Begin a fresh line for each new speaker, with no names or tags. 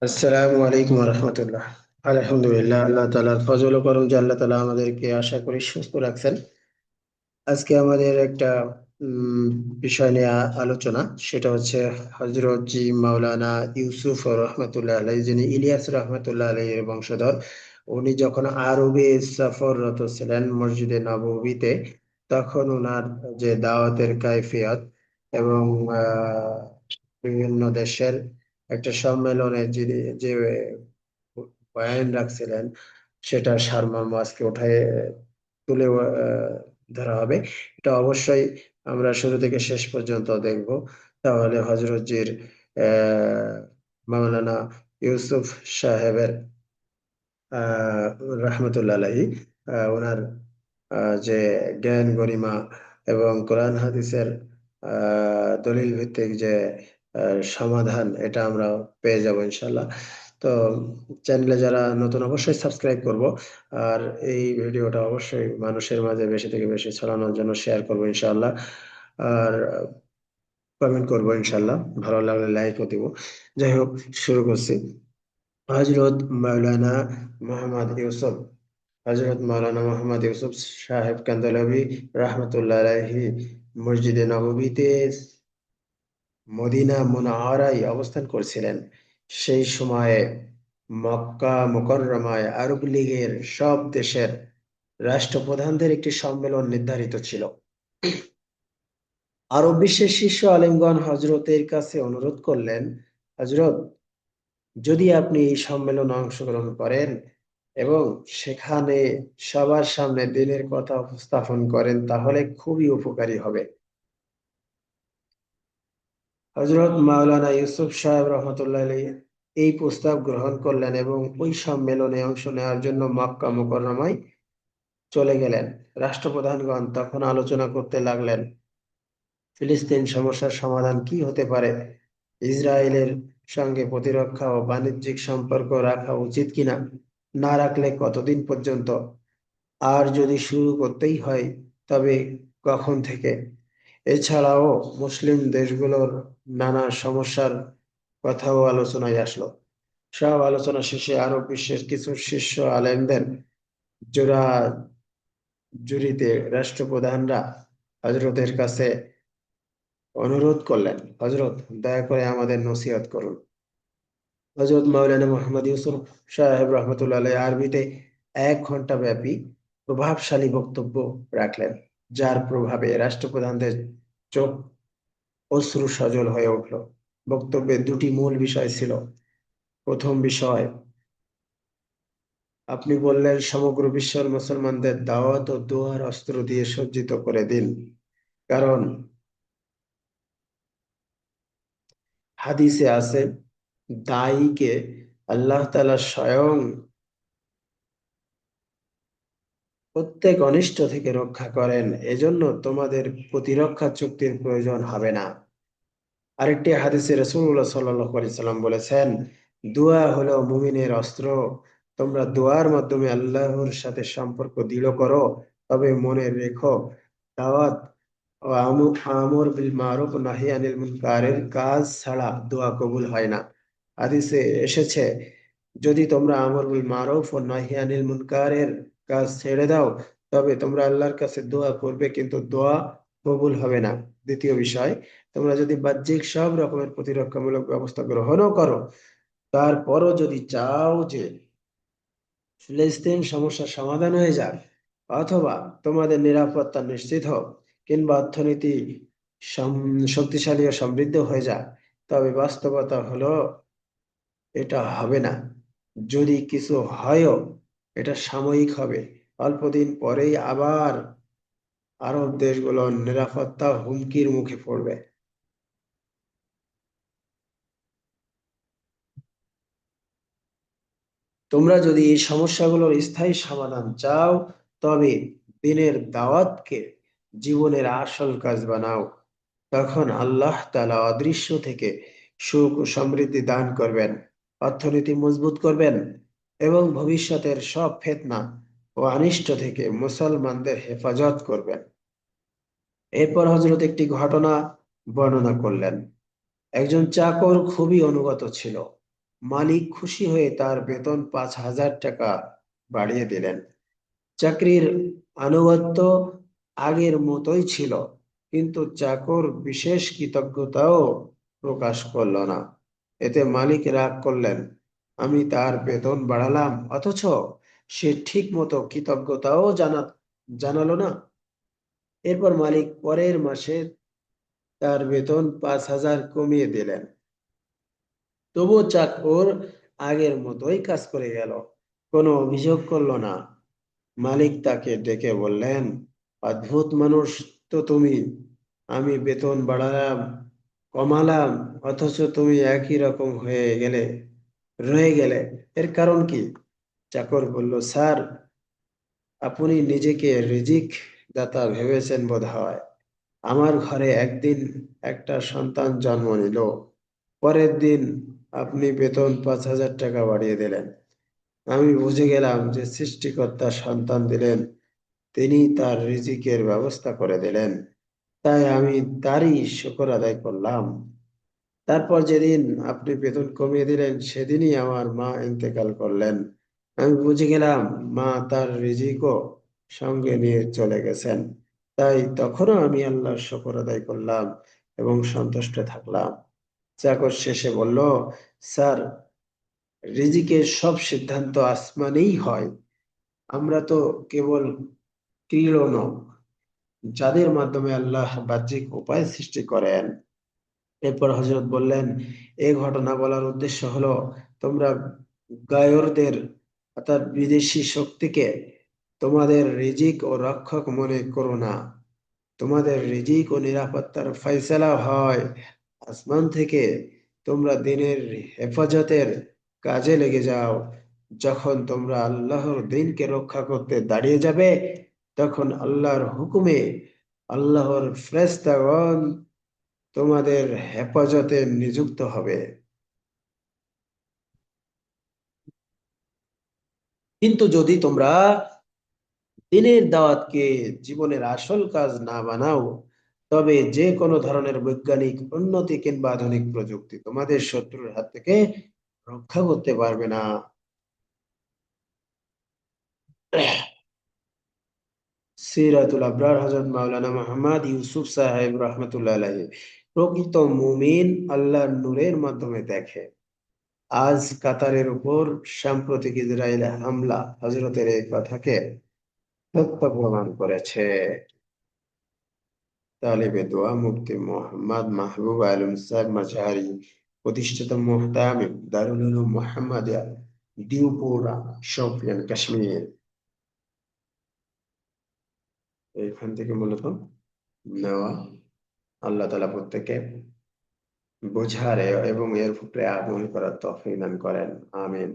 আসসালামু আলাইকুম রহমতুল্লাহ। আলহামদুলিল্লাহ, আল্লাহ তাআলার ফজল ও করম যে আল্লাহ তাআলা আমাদেরকে আশা করি সুস্থ রাখছেন। আজকে আমাদের একটা উম, বিষয় নিয়ে আলোচনা, সেটা হচ্ছে হযরত জি মাওলানা ইউসুফ রহমতুল্লাহ আলাইহি, যিনি ইলিয়াস রহমতুল্লাহ আলাইহি এর বংশধর। উনি যখন আরবে সফররত ছিলেন মসজিদে নববীতে, তখন ওনার যে দাওয়াতের কাইফিয়ত এবং আহ, বিভিন্ন দেশের একটা সম্মেলনে যিনি যে বয়ান রাখছিলেন, সেটা সারমর্ম আজকে ওঠায় তুলে ধরা হবে। এটা অবশ্যই আমরা শুরু থেকে শেষ পর্যন্ত দেখব। তাহলে হজরতজির আহ মাওলানা ইউসুফ সাহেবের আহ রহমতুল্লাহ আলাইহি, ওনার যে জ্ঞান গরিমা এবং কোরআন হাদিসের দলিল ভিত্তিক যে সমাধান, এটা আমরা পেয়ে যাব ইনশাল্লাহ। তো চ্যানেলে যারা নতুন অবশ্যই সাবস্ক্রাইব করব, আর এই ভিডিওটা অবশ্যই মানুষের মাঝে বেশি থেকে বেশি ছড়ানোর জন্য শেয়ার করবো ইনশাল্লাহ। আর কমেন্ট করবো ইনশাল্লাহ, ভালো লাগলে লাইকও দিব। যাই হোক, শুরু করছি। হজরত মাওলানা মোহাম্মদ ইউসুফ হজরত মাওলানা মোহাম্মদ ইউসুফ সাহেব কান্দলাবি রহমতুল্লাহ আলাইহি মসজিদে নববীতে মদিনা মুনআরায় অবস্থান করছিলেন। সেই সময়ে মক্কা মুকাররমায় আরব লীগের সব দেশের রাষ্ট্রপ্রধানদের একটি সম্মেলন নির্ধারিত ছিল। আরব বিশ্বের শীর্ষ আলেমগণ হজরতের কাছে অনুরোধ করলেন, হজরত, যদি আপনি এই সম্মেলনে অংশগ্রহণ করেন এবং সেখানে সবার সামনে দিনের কথা উপস্থাপন করেন, তাহলে খুবই উপকারী হবে। হযরত মাওলানা ইউসুফ সাহেব রহমতুল্লাহ আলাইহি এই প্রস্তাব গ্রহণ করলেন এবং ওই সম্মেলনে অংশ নেওয়ার জন্য মক্কা মুকাররমায় চলে গেলেন। রাষ্ট্রপ্রধানগণ তখন আলোচনা করতে লাগলেন, ফিলিস্তিন সমস্যার সমাধান কি হতে পারে, ইসরায়েলের সঙ্গে প্রতিরক্ষা ও বাণিজ্যিক সম্পর্ক রাখা উচিত কিনা, না রাখলে কতদিন পর্যন্ত, আর যদি শুরু করতেই হয় তবে কখন থেকে। এছাড়াও মুসলিম দেশগুলোর নানা সমস্যার কথাও আলোচনায় আসলো। সব আলোচনা শেষে আরব বিশ্বের কিছু শীর্ষ আলেমদের জোড়া জুরিতে রাষ্ট্রপ্রধানরা হজরতের কাছে অনুরোধ করলেন, হজরত, দয়া করে আমাদের নসিহত করুন। হজরত মাওলানা মোহাম্মদ ইউসুফ সাহেব রহমতুল্লাহ আলাইহি আরবিতে 1 ঘন্টা ব্যাপী প্রভাবশালী বক্তব্য রাখলেন, যার প্রভাবে রাষ্ট্রপ্রধানদের চোখ অশ্রু সজল হয়ে উঠল। বক্তব্যে দুটি মূল বিষয় ছিল। প্রথম বিষয়, আপনি বললেন, সমগ্র বিশ্বের মুসলমানদের দাওয়াত ও দোয়ার অস্ত্র দিয়ে সজ্জিত করে দিন। কারণ হাদিসে আছে, দায়ীকে আল্লাহ তাআলা স্বয়ং প্রত্যেক অনিষ্ট থেকে রক্ষা করেন, এজন্য তোমাদের প্রতিরক্ষা চুক্তির প্রয়োজন হবে না। আরেকটি হাদিসে রাসূলুল্লাহ সাল্লাল্লাহু আলাইহি সাল্লাম বলেছেন, দোয়া হলো মুমিনের অস্ত্র। তোমরা দোয়ার মাধ্যমে আল্লাহর সাথে সম্পর্ক দৃঢ় করো। তবে মনে রেখো, দাওয়াত ও আমর বিল মারুফ ও নাহি আনিল মুনকারের কাজ ছাড়া দোয়া কবুল হয় না। হাদিসে এসেছে, যদি তোমরা আমর বিল মারুফ ও নাহি আনিল মুনকারের কাজ ছেড়ে দাও, তবে তোমরা আল্লাহর কাছে দোয়া করবে, কিন্তু দোয়া কবুল হবে না। দ্বিতীয় বিষয়, তোমরা যদি বাহ্যিক সব রকমের প্রতিরক্ষামূলক ব্যবস্থা গ্রহণও করো, তারপরও যদি চাও যে ফিলিস্তিন সমস্যার সমাধান হয়ে যাক, অথবা তোমাদের নিরাপত্তা নিশ্চিত হোক, কিংবা অর্থনীতি শক্তিশালী ও সমৃদ্ধ হয়ে যাক, তবে বাস্তবতা হলো এটা হবে না। যদি কিছু হয়ও, এটা সাময়িক হবে। অল্পদিন পরেই আবার আরব দেশগুলোর নিরাপত্তা হুমকির মুখে পড়বে। তোমরা যদি এই সমস্যাগুলোর স্থায়ী সমাধান চাও, তবে দিনের দাওয়াতকে জীবনের আসল কাজ বানাও। তখন আল্লাহ তাআলা অদৃশ্য থেকে সুখ ও সমৃদ্ধি দান করবেন, অর্থনীতি মজবুত করবেন এবং ভবিষ্যতের সব ফিতনা ও অনিষ্ট থেকে মুসলমানদের হেফাজত করবেন। এরপর হযরত একটি ঘটনা বর্ণনা করলেন। একজন চাকর খুবই অনুগত ছিল। মালিক খুশি হয়ে তার বেতন 5,000 টাকা বাড়িয়ে দিলেন। চাকরির আনুগত্য আগের মতোই ছিল, কিন্তু চাকর বিশেষ কৃতজ্ঞতাও প্রকাশ করলো না। এতে মালিক রাগ করলেন, আমি তার বেতন বাড়ালাম অথচ সে ঠিক মতো কৃতজ্ঞতাও জানালো না। এরপর মালিক পরের মাসে তার বেতন 5,000 কমিয়ে দিলেন। তবুও চাকর আগের মতোই কাজ করে গেল, কোনো অভিযোগ করলো না। মালিক তাকে ডেকে বললেন, অদ্ভুত মানুষ তো তুমি, আমি বেতন বাড়ালাম কমালাম অথচ তুমি একই রকম রয়ে গেলে, এর কারণ কি? চাকর বলল, স্যার, আপনি নিজেকে রিজিক দাতা ভেবেছেন বোধহয়। আমার ঘরে একদিন একটা সন্তান জন্ম নিল, পরের দিন আপনি বেতন 5,000 টাকা বাড়িয়ে দিলেন। আমি বুঝে গেলাম যে সৃষ্টিকর্তা সন্তান দিলেন, তিনি তার রিজিকের ব্যবস্থা করে দিলেন, তাই আমি তারই শুকর আদায় করলাম। তারপর যেদিন আপনি বেতন কমিয়ে দিলেন সেদিনই আমার মা ইন্তেকাল করলেন। আমি বুঝে গেলাম মা তার রিজিকও সঙ্গে নিয়ে চলে গেছেন, তাই তখনও আমি আল্লাহর শুকর আদায় করলাম এবং সন্তুষ্ট থাকলাম। চাকর শেষে বলল, স্যার, রিজিকের সব সিদ্ধান্ত আসমানেই হয়, আমরা তো কেবল ক্রীড়নক, যাদের মাধ্যমে আল্লাহ বাহ্যিক উপায় সৃষ্টি করেন। এরপর হযরত বললেন, এই ঘটনা বলার উদ্দেশ্য হলো, তোমরা গায়রদের অর্থাৎ বিদেশি শক্তিকে তোমাদের রিজিক ও রক্ষক মনে করো না। তোমাদের রিজিক ও নিরাপত্তার ফয়সালা হয় আসমান থেকে। তোমরা দিনের হেফাজতের কাজে লেগে যাও। যখন তোমরা আল্লাহর দিনকে রক্ষা করতে দাঁড়িয়ে যাবে, তখন আল্লাহর হুকুমে আল্লাহর ফেরেশতাগণ তোমাদের হেফাজতে নিযুক্ত হবে। কিন্তু যদি তোমরা দিনের দাওয়াতকে জীবনের আসল কাজ না বানাও, তবে যে কোনো ধরনের বৈজ্ঞানিক উন্নতি কিংবা আধুনিক প্রযুক্তি তোমাদের শত্রুর হাত থেকে রক্ষা করতে পারবে না। সিরাতুল আবরার হযরত মাওলানা মুহাম্মদ ইউসুফ সাহেব রহমতুল্লাহ আলাইহি। প্রকৃত মুমিন আল্লাহর নূরের মাধ্যমে দেখে। আজ কাতারের উপর সাম্প্রতিক ইসরায়েল হামলা হযরতের এই কথাকে সত্য প্রমাণ করেছে। তালিবে দোয়া মুফতি মোহাম্মদ মাহবুব আলম সাহেব মাঝারি, প্রতিষ্ঠিত মুহতামিম দারুল উলুম মুহাম্মাদিয়া, ডিউপুরা, শোপিয়ান, কাশ্মীর। এইখান থেকে মূলত নেওয়া। আল্লাহ তাআলা প্রত্যেককে বোঝার এবং এর উপরে আমল করার তৌফিক দান করেন। আমিন।